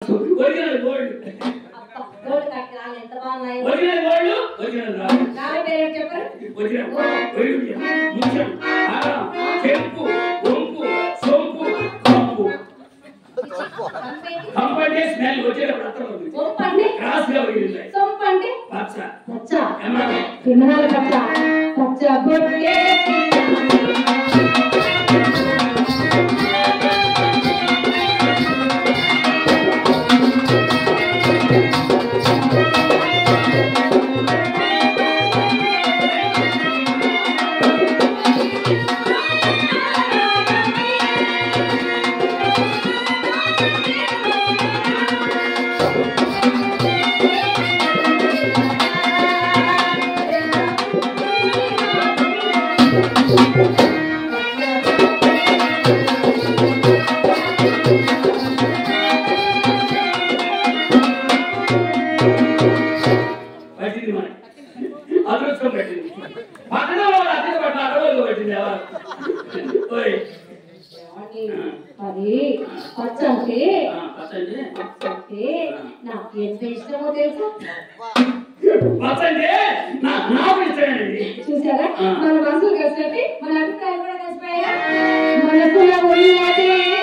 original gold gold కట్టాలి ఎంత బాగున్నాయి ఒరిజినల్ గోల్డ్ ఒరిజినల్ రాదు నాన్న పేరు చెప్పరు ఒరిజినల్ ఒరిజినల్ ముత్యం ఆరం చెంపు ఒంపు సోంపు కంపు కంపంటే స్మెల్ వచ్చేటప్పుడు అర్థమవుతుంది ఒంపంటే క్రాస్ గా పోయింది సొంపంటే పచ్చ పచ్చ ఎమరాల్డ్ తిన్నాల పచ్చ పచ్చ బొట్టే అదృష్టం పెట్టింది పట్టణంలో అతిథి పట్ల అడవులు పెట్టింది ఎవరు అది పచ్చ అంటే నాకు ఎంత ఇష్టమో తెలుసా నాకు ఇష్టమేనండి చూసారా మన మనసులు కలిసినట్టు మన అభిప్రాయాలు కూడా కలిసిపోయారా మనసులో ఉన్నది